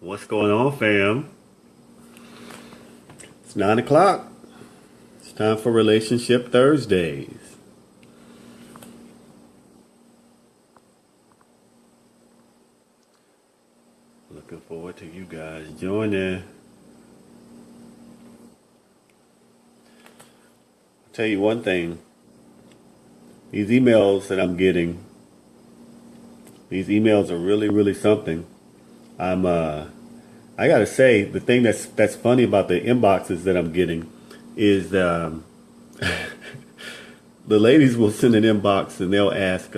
What's going on, fam? It's 9 o'clock. It's time for Relationship Thursdays. Looking forward to you guys joining. I'll tell you one thing. These emails that I'm getting, these emails are really, really something. I gotta say, the thing that's funny about the inboxes that I'm getting is the ladies will send an inbox and they'll ask,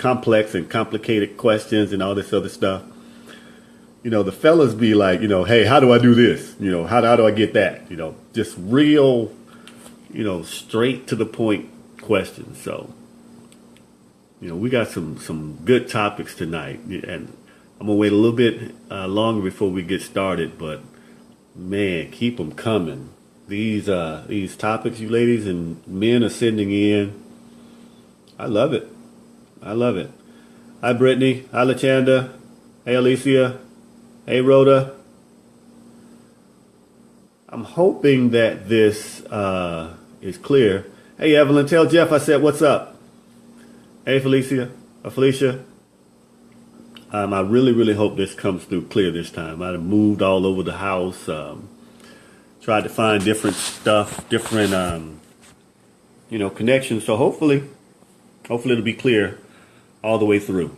complex and complicated questions and all this other stuff. The fellas be like, hey, how do I do this? How do I get that? Just real, straight to the point questions. So, we got some good topics tonight, and I'm gonna wait a little bit longer before we get started. But man, keep them coming. These topics you ladies and men are sending in. I love it. I love it. Hi Brittany. Hi Lachanda. Hey Alicia. Hey Rhoda. I'm hoping that this is clear. Hey Evelyn, tell Jeff I said what's up. Hey Felicia. Felicia. I really, really hope this comes through clear this time. I've moved all over the house, tried to find different stuff, different, connections. So hopefully it'll be clear all the way through.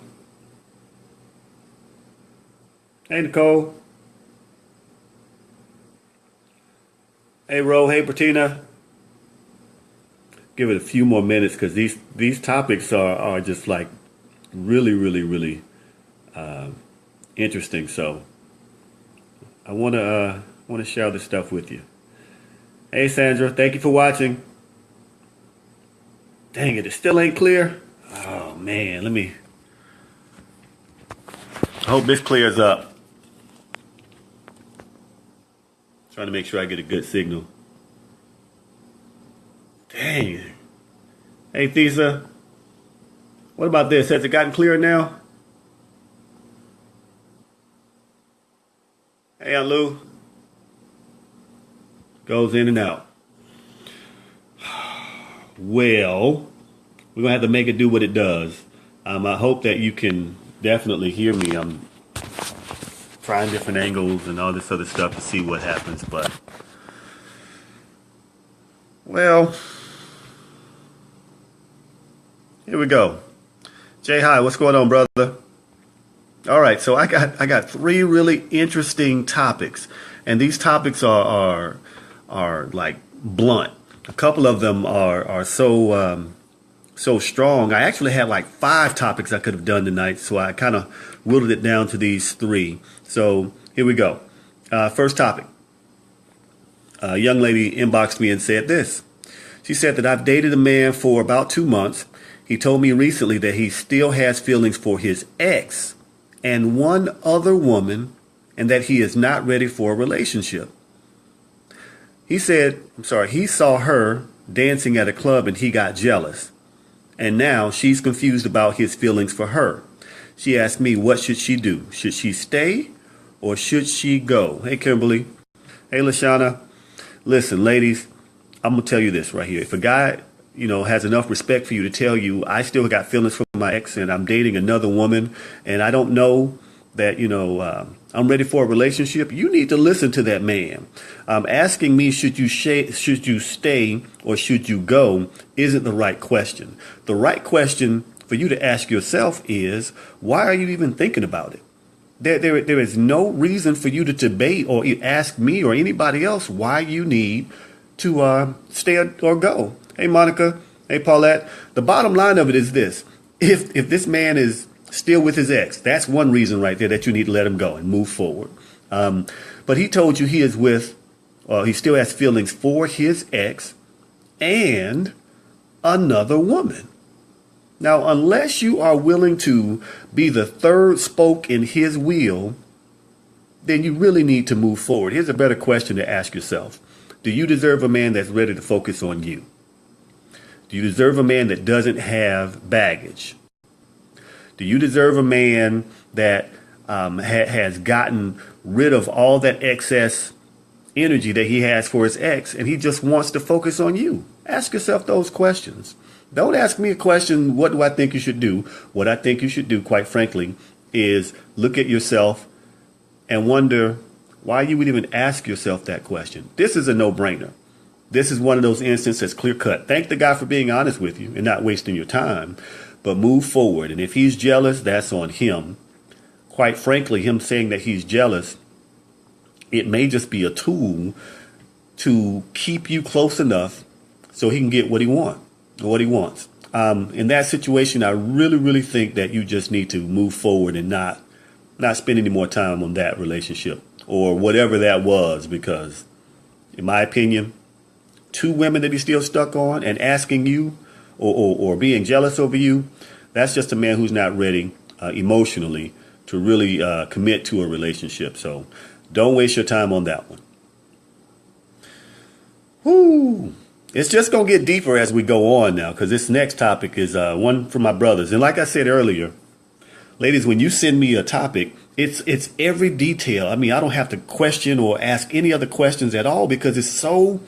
Hey, Nicole. Hey, Ro. Hey, Bertina. Give it a few more minutes because these topics are just like really, really, really interesting. So I want to share this stuff with you. Hey, Sandra. Thank you for watching. Dang it still ain't clear. Oh man, I hope this clears up. Trying to make sure I get a good signal. Dang. Hey, Thesa. What about this? Has it gotten clear now? Hey, Aunt Lou. Goes in and out. Well, we're going to have to make it do what it does. I hope that you can definitely hear me. I'm trying different angles and all this other stuff to see what happens. But, well, here we go. Jay, hi. What's going on, brother? All right, so I got three really interesting topics, and these topics are like blunt. A couple of them are so strong. I actually had like 5 topics I could have done tonight, so I kind of whittled it down to these 3. So here we go. First topic. A young lady inboxed me and said this. She said that I've dated a man for about 2 months. He told me recently that he still has feelings for his ex and one other woman, and that he is not ready for a relationship. He saw her dancing at a club and he got jealous. And now she's confused about his feelings for her. She asked me, what should she do? Should she stay or should she go? Hey, Kimberly. Hey, Lashana. Listen, ladies, I'm going to tell you this right here. If a guy, has enough respect for you to tell you, I still got feelings for my ex and I'm dating another woman and I don't know that, I'm ready for a relationship, you need to listen to that man. Asking me, should you stay or should you go, isn't the right question. The right question for you to ask yourself is, why are you even thinking about it? There is no reason for you to debate or ask me or anybody else why you need to stay or go. Hey, Monica. Hey, Paulette. The bottom line of it is this. If this man is still with his ex, that's one reason right there that you need to let him go and move forward. But he told you he still has feelings for his ex and another woman. Now, unless you are willing to be the third spoke in his wheel, then you really need to move forward. Here's a better question to ask yourself. Do you deserve a man that's ready to focus on you? Do you deserve a man that doesn't have baggage? Do you deserve a man that has gotten rid of all that excess energy that he has for his ex, and he just wants to focus on you. Ask yourself those questions. Don't ask me a question, what do I think you should do? What I think you should do, quite frankly, is look at yourself and wonder why you would even ask yourself that question. This is a no-brainer. This is one of those instances that's clear cut. Thank the guy for being honest with you and not wasting your time, but move forward. And if he's jealous, that's on him. Quite frankly, him saying that he's jealous, it may just be a tool to keep you close enough so he can get what he wants. In that situation, I really, really think that you just need to move forward and not spend any more time on that relationship or whatever that was, because in my opinion, two women that he's still stuck on and asking you or being jealous over you, that's just a man who's not ready emotionally to really commit to a relationship. So don't waste your time on that one. Whoo. It's just going to get deeper as we go on now, because this next topic is one for my brothers. And like I said earlier, ladies, when you send me a topic, it's every detail. I mean, I don't have to question or ask any other questions at all because it's so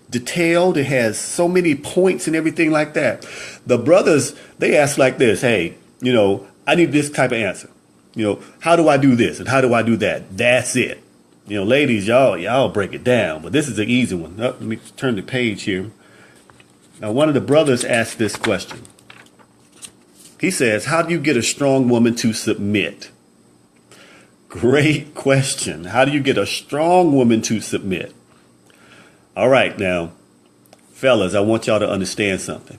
detailed. It has so many points and everything like that. The brothers, they ask like this: hey, I need this type of answer. How do I do this and how do I do that? That's it. Ladies, y'all break it down. But this is an easy one. Let me turn the page here. Now, one of the brothers asked this question. He says, how do you get a strong woman to submit? Great question. How do you get a strong woman to submit? All right, now, fellas, I want y'all to understand something.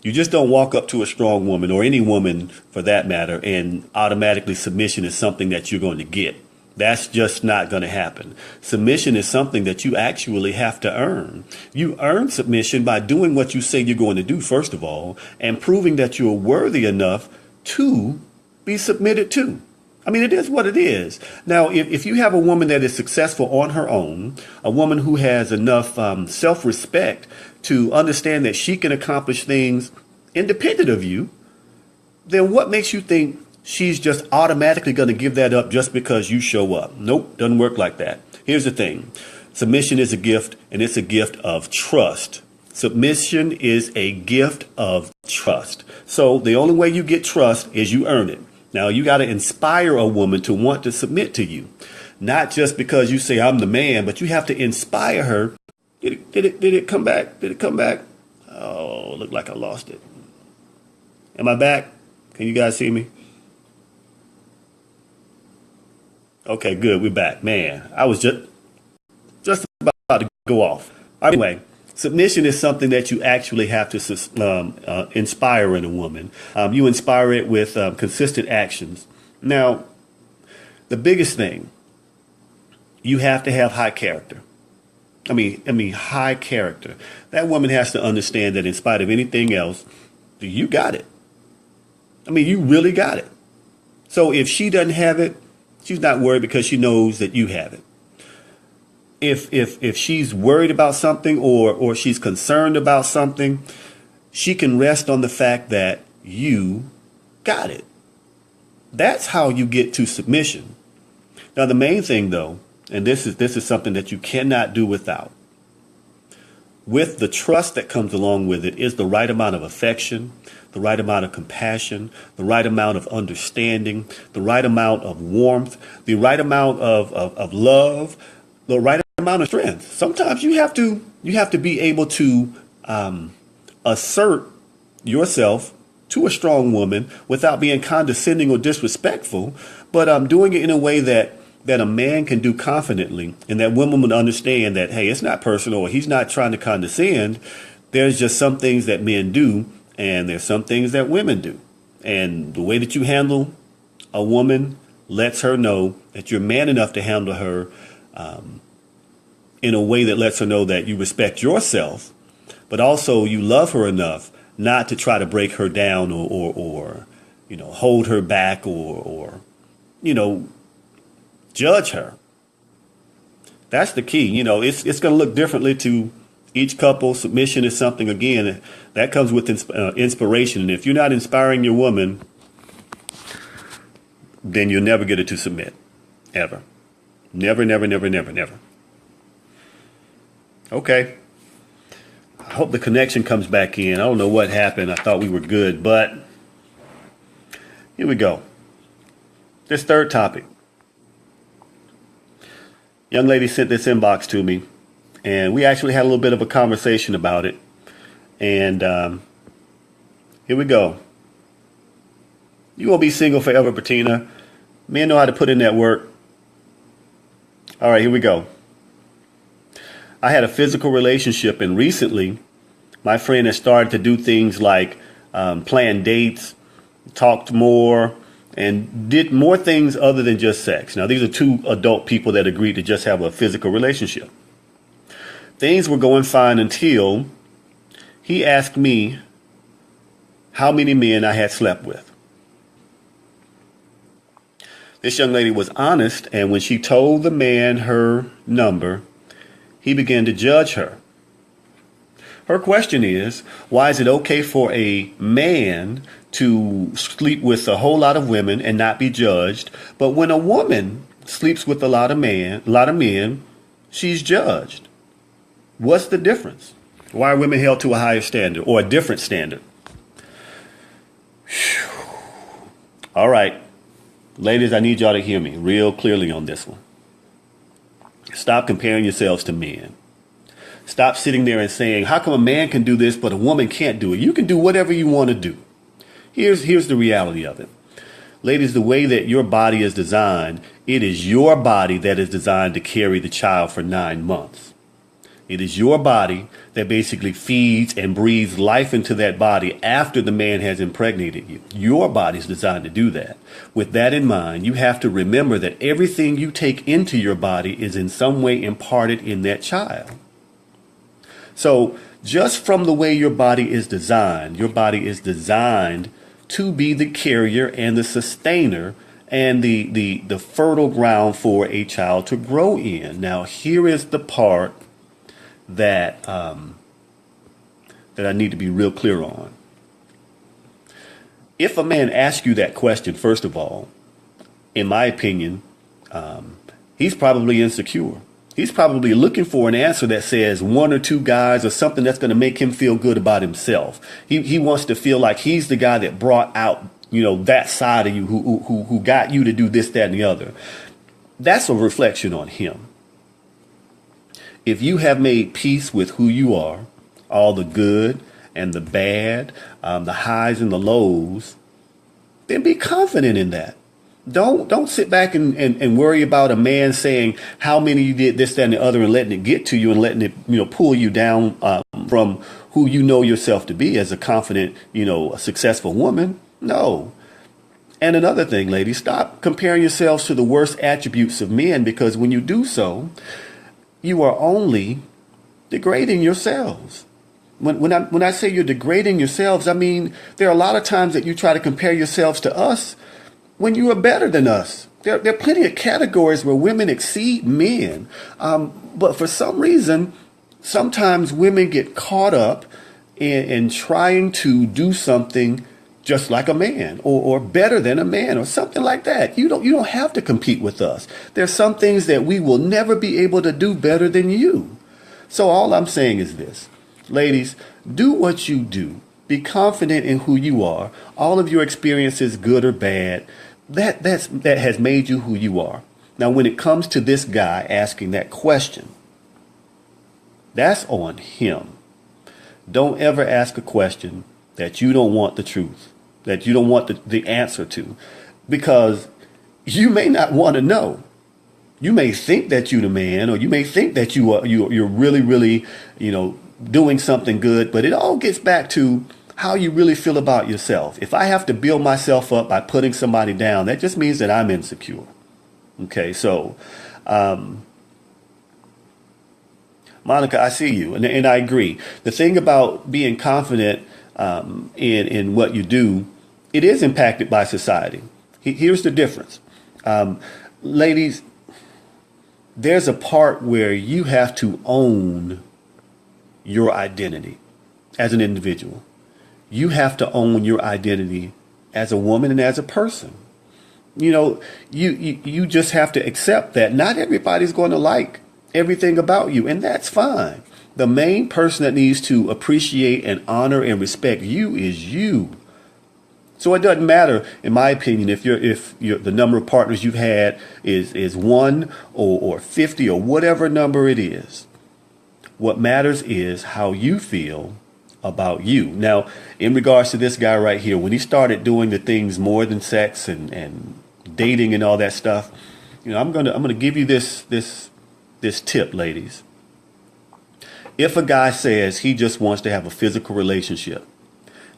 You just don't walk up to a strong woman, or any woman for that matter, and automatically submission is something that you're going to get. That's just not going to happen. Submission is something that you actually have to earn. You earn submission by doing what you say you're going to do, first of all, and proving that you're worthy enough to be submitted to. I mean, it is what it is. Now, if you have a woman that is successful on her own, a woman who has enough self-respect to understand that she can accomplish things independent of you, then what makes you think she's just automatically going to give that up just because you show up? Nope, doesn't work like that. Here's the thing. Submission is a gift, and it's a gift of trust. Submission is a gift of trust. So the only way you get trust is you earn it. Now, you got to inspire a woman to want to submit to you, not just because you say I'm the man, but you have to inspire her. Did it come back? Did it come back? Oh, looked like I lost it. Am I back? Can you guys see me? Okay, good. We're back. Man, I was just about to go off. Anyway, submission is something that you actually have to inspire in a woman. You inspire it with consistent actions. Now, the biggest thing, you have to have high character. I mean, high character. That woman has to understand that in spite of anything else, you got it. I mean, you really got it. So if she doesn't have it, she's not worried because she knows that you have it. If she's worried about something or she's concerned about something, she can rest on the fact that you got it. That's how you get to submission. Now, the main thing, though, and this is something that you cannot do without, with the trust that comes along with it, is the right amount of affection, the right amount of compassion, the right amount of understanding, the right amount of warmth, the right amount of love, the right amount of strength. Sometimes you have to be able to assert yourself to a strong woman without being condescending or disrespectful, but doing it in a way that a man can do confidently, and that women would understand that, hey, it's not personal, or he's not trying to condescend. There's just some things that men do, and there's some things that women do. And the way that you handle a woman lets her know that you're man enough to handle her in a way that lets her know that you respect yourself, but also you love her enough not to try to break her down or hold her back or judge her. That's the key. It's going to look differently to each couple. Submission is something, again, that comes with inspiration. And if you're not inspiring your woman, then you'll never get her to submit. Ever. Never, never, never, never, never. Okay. I hope the connection comes back in. I don't know what happened. I thought we were good, but here we go. This third topic. Young lady sent this inbox to me, and we actually had a little bit of a conversation about it. And here we go. You won't be single forever, Bettina. Men know how to put in that work. All right, here we go. I had a physical relationship, and recently my friend has started to do things like plan dates, talked more, and did more things other than just sex. Now, these are two adult people that agreed to just have a physical relationship. Things were going fine until he asked me how many men I had slept with. This young lady was honest, and when she told the man her number, he began to judge her. Her question is, why is it okay for a man to sleep with a whole lot of women and not be judged, but when a woman sleeps with a lot of men, she's judged? What's the difference? Why are women held to a higher standard or a different standard? Whew. All right. Ladies, I need y'all to hear me real clearly on this one. Stop comparing yourselves to men. Stop sitting there and saying, how come a man can do this, but a woman can't do it? You can do whatever you want to do. Here's the reality of it. Ladies, the way that your body is designed, it is your body that is designed to carry the child for 9 months. It is your body that basically feeds and breathes life into that body after the man has impregnated you. Your body is designed to do that. With that in mind, you have to remember that everything you take into your body is in some way imparted in that child. So just from the way your body is designed to be the carrier and the sustainer and the fertile ground for a child to grow in. Now, here is the part that I need to be real clear on. If a man asks you that question, first of all, in my opinion, he's probably insecure. He's probably looking for an answer that says one or two guys or something that's going to make him feel good about himself. He wants to feel like he's the guy that brought out, that side of you who got you to do this, that, and the other. That's a reflection on him. If you have made peace with who you are, all the good and the bad, the highs and the lows, then be confident in that. Don't sit back and worry about a man saying how many you did this, that, and the other and letting it get to you and letting it, pull you down from who you know yourself to be as a confident, a successful woman. No. And another thing, ladies, stop comparing yourselves to the worst attributes of men, because when you do so, you are only degrading yourselves. When I say you're degrading yourselves, I mean there are a lot of times that you try to compare yourselves to us when you are better than us. There are plenty of categories where women exceed men. But for some reason, sometimes women get caught up in trying to do something just like a man or better than a man or something like that. You don't have to compete with us. There's some things that we will never be able to do better than you. So all I'm saying is this. Ladies, do what you do. Be confident in who you are. All of your experiences, good or bad, that has made you who you are. Now, when it comes to this guy asking that question, that's on him. Don't ever ask a question that you don't want the truth, that you don't want the answer to, because you may not want to know. You may think that you're the man, or you may think that you're really, really, doing something good, but it all gets back to how you really feel about yourself. If I have to build myself up by putting somebody down, that just means that I'm insecure. Okay, so Monica, I see you, and I agree. The thing about being confident in what you do, it is impacted by society. Here's the difference. Ladies, there's a part where you have to own your identity as an individual. You have to own your identity as a woman and as a person. You just have to accept that not everybody's going to like everything about you, and that's fine. The main person that needs to appreciate and honor and respect you is you. So it doesn't matter, in my opinion, if the number of partners you've had is one or 50 or whatever number it is. What matters is how you feel about you. Now, in regards to this guy right here, when he started doing the things more than sex and dating and all that stuff, I'm gonna give you this tip, ladies. If a guy says he just wants to have a physical relationship,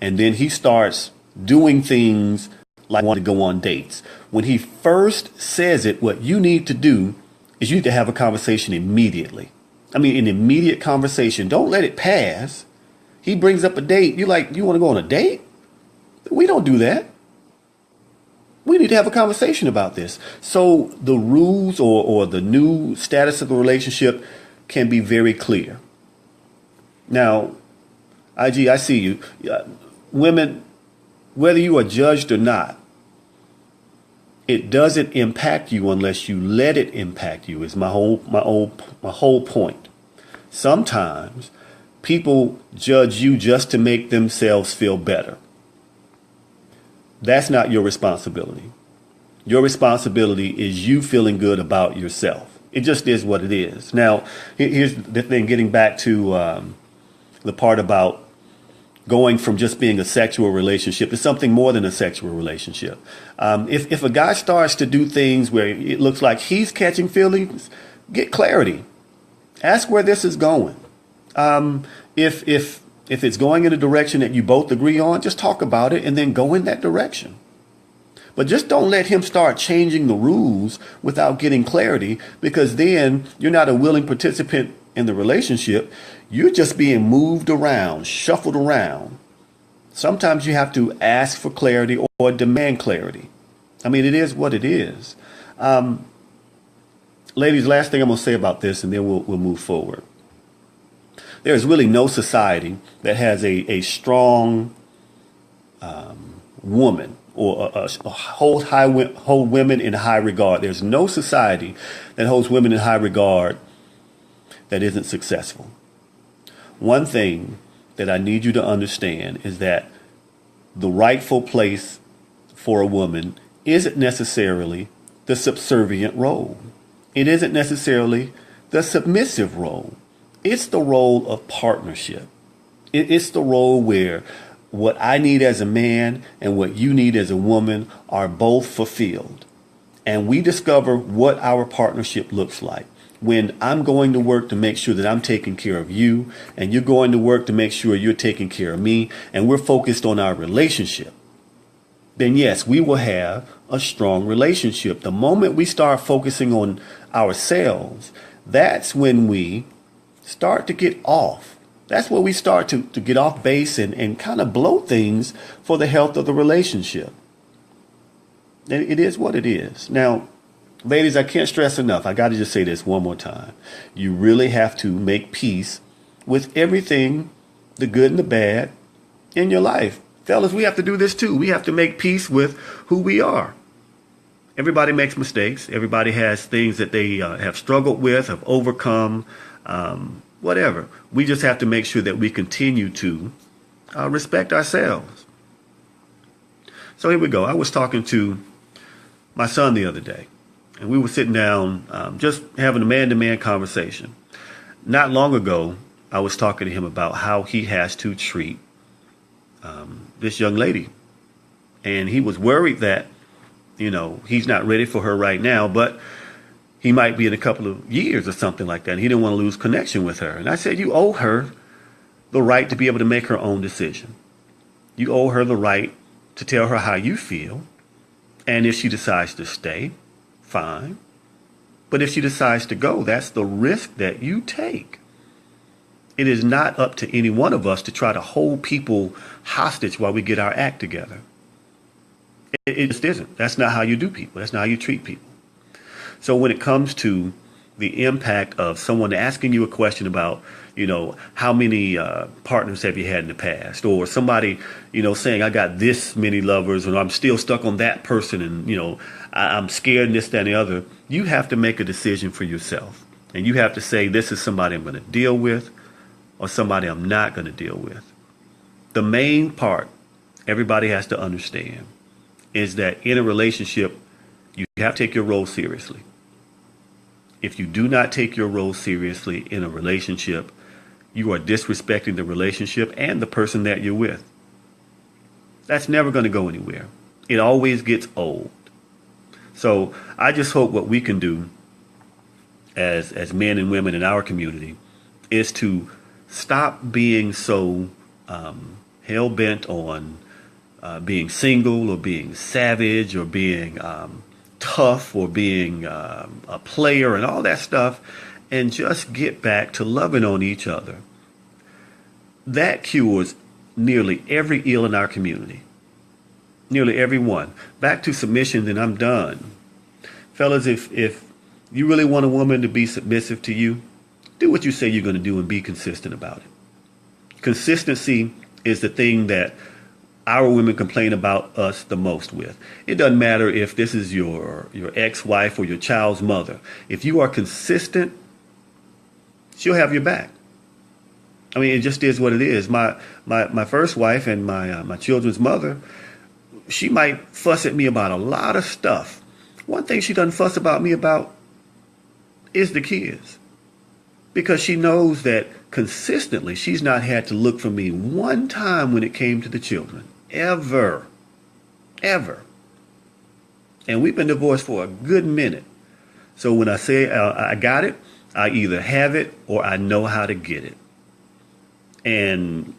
and then he starts doing things like want to go on dates, when he first says it, what you need to do is you need to have a conversation immediately. I mean, an immediate conversation. Don't let it pass. He brings up a date. You want to go on a date? We don't do that. We need to have a conversation about this. So the rules or the new status of the relationship can be very clear. Now, IG, I see you. Women, whether you are judged or not, it doesn't impact you unless you let it impact you, is my whole point. Sometimes people judge you just to make themselves feel better. That's not your responsibility. Your responsibility is you feeling good about yourself. It just is what it is. Now, here's the thing, getting back to the part about going from just being a sexual relationship to something more than a sexual relationship. If a guy starts to do things where it looks like he's catching feelings, get clarity. Ask where this is going. If it's going in a direction that you both agree on, just talk about it and then go in that direction. But just don't let him start changing the rules without getting clarity, because then you're not a willing participant in the relationship. You're just being moved around, shuffled around. Sometimes you have to ask for clarity or demand clarity. I mean, it is what it is. Ladies, last thing I'm going to say about this, and then we'll move forward. There is really no society that has a strong woman or hold women in high regard. There's no society that holds women in high regard that isn't successful. One thing that I need you to understand is that the rightful place for a woman isn't necessarily the subservient role. It isn't necessarily the submissive role. It's the role of partnership. It's the role where what I need as a man and what you need as a woman are both fulfilled. And we discover what our partnership looks like when I'm going to work to make sure that I'm taking care of you, and you're going to work to make sure you're taking care of me, and we're focused on our relationship. Then yes, we will have a strong relationship. The moment we start focusing on ourselves, that's when we start to get off. That's where we start to get off base and kind of blow things for the health of the relationship. And it is what it is. Now, ladies, I can't stress enough. I got to just say this one more time. You really have to make peace with everything, the good and the bad, in your life. Fellas, we have to do this too. We have to make peace with who we are. Everybody makes mistakes. Everybody has things that they have struggled with, have overcome, whatever. We just have to make sure that we continue to respect ourselves. So here we go. I was talking to my son the other day, and we were sitting down just having a man-to-man conversation. Not long ago, I was talking to him about how he has to treat this young lady. And he was worried that, he's not ready for her right now, but he might be in a couple of years or something like that. And he didn't want to lose connection with her. And I said, you owe her the right to be able to make her own decision. You owe her the right to tell her how you feel. And if she decides to stay, fine. But if she decides to go, that's the risk that you take. It is not up to any one of us to try to hold people hostage while we get our act together. It just isn't. That's not how you do people. That's not how you treat people. So when it comes to the impact of someone asking you a question about, how many partners have you had in the past, or somebody, saying I got this many lovers, or I'm still stuck on that person, and I'm scared and this, that, and the other. You have to make a decision for yourself, and you have to say, this is somebody I'm going to deal with, or somebody I'm not going to deal with. The main part everybody has to understand is that in a relationship, you have to take your role seriously. If you do not take your role seriously in a relationship, you are disrespecting the relationship and the person that you're with. That's never going to go anywhere. It always gets old. So I just hope what we can do as men and women in our community is to stop being so hell-bent on being single, or being savage, or being tough, or being a player and all that stuff, and just get back to loving on each other. That cures nearly every ill in our community. Nearly every one. Back to submission, then I'm done. Fellas, if you really want a woman to be submissive to you, do what you say you're going to do and be consistent about it. Consistency is the thing that our women complain about us the most with. It doesn't matter if this is your ex-wife or your child's mother. If you are consistent, she'll have your back. I mean, it just is what it is. My first wife and my children's mother, she might fuss at me about a lot of stuff. One thing she doesn't fuss about me about is the kids, because she knows that consistently she's not had to look for me one time when it came to the children. Ever. And we've been divorced for a good minute. So when I say I got it, I either have it or I know how to get it. And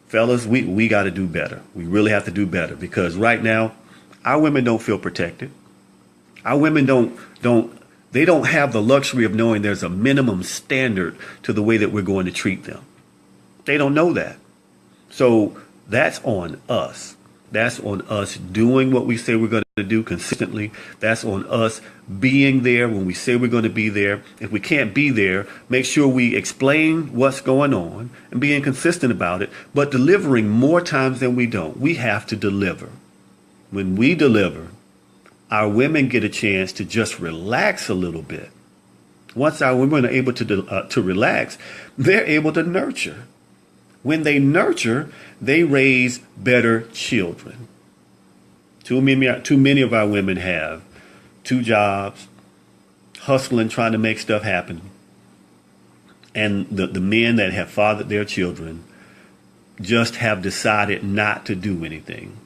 fellas, we got to do better. We really have to do better, because right now our women don't feel protected. Our women don't have the luxury of knowing there's a minimum standard to the way that we're going to treat them. They don't know that. So that's on us. That's on us doing what we say we're going to do consistently. That's on us being there when we say we're going to be there. If we can't be there, make sure we explain what's going on and being consistent about it, but delivering more times than we don't. We have to deliver. When we deliver, our women get a chance to just relax a little bit. Once our women are able to relax, they're able to nurture. When they nurture, they raise better children. Too many of our women have 2 jobs, hustling, trying to make stuff happen. And the men that have fathered their children just have decided not to do anything.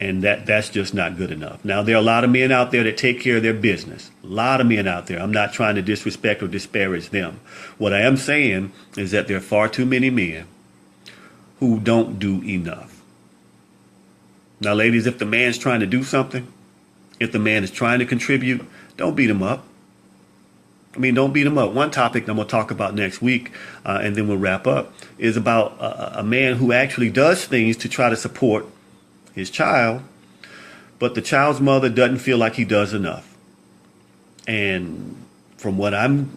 And that's just not good enough. Now, there are a lot of men out there that take care of their business. A lot of men out there. I'm not trying to disrespect or disparage them. What I am saying is that there are far too many men who don't do enough. Now, ladies, if the man's trying to do something, if the man is trying to contribute, don't beat him up. Don't beat him up. One topic I'm going to talk about next week, and then we'll wrap up, is about a man who actually does things to try to support his child, but the child's mother doesn't feel like he does enough. And from what I'm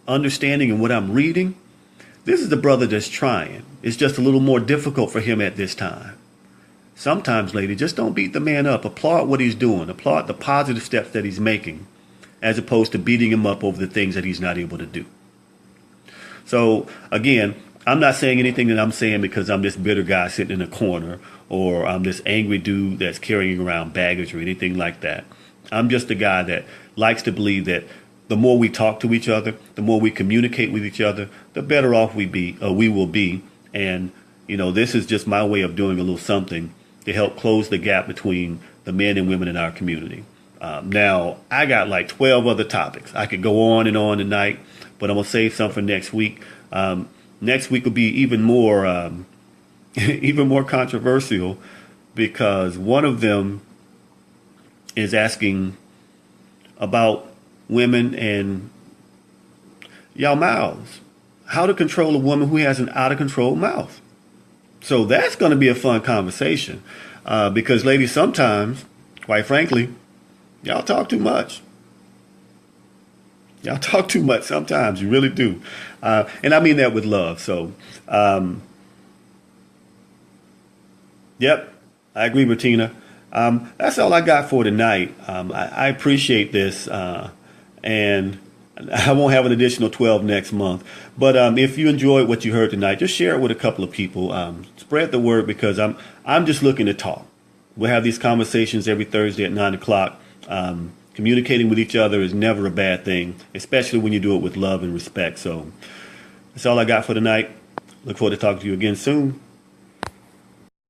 understanding and what I'm reading, this is the brother that's trying. It's just a little more difficult for him at this time. Sometimes, lady, just don't beat the man up. Applaud what he's doing. Applaud the positive steps that he's making, as opposed to beating him up over the things that he's not able to do. So, again, I'm not saying anything that I'm saying because I'm this bitter guy sitting in a corner, or I'm this angry dude that's carrying around baggage or anything like that. I'm just a guy that likes to believe that the more we talk to each other, the more we communicate with each other, the better off we will be. And, this is just my way of doing a little something to help close the gap between the men and women in our community. Now, I got like 12 other topics. I could go on and on tonight, but I'm going to save some for next week. Next week will be even more controversial, because one of them is asking about women and y'all mouths. How to control a woman who has an out of control mouth. So that's going to be a fun conversation, because ladies, sometimes, quite frankly, y'all talk too much. Y'all talk too much sometimes. You really do. And I mean that with love. So, um, yep, I agree with Tina. That's all I got for tonight. I appreciate this. And I won't have an additional 12 next month. But if you enjoyed what you heard tonight, just share it with a couple of people. Spread the word because I'm just looking to talk. We'll have these conversations every Thursday at 9 o'clock. Communicating with each other is never a bad thing, especially when you do it with love and respect. So that's all I got for tonight. Look forward to talking to you again soon.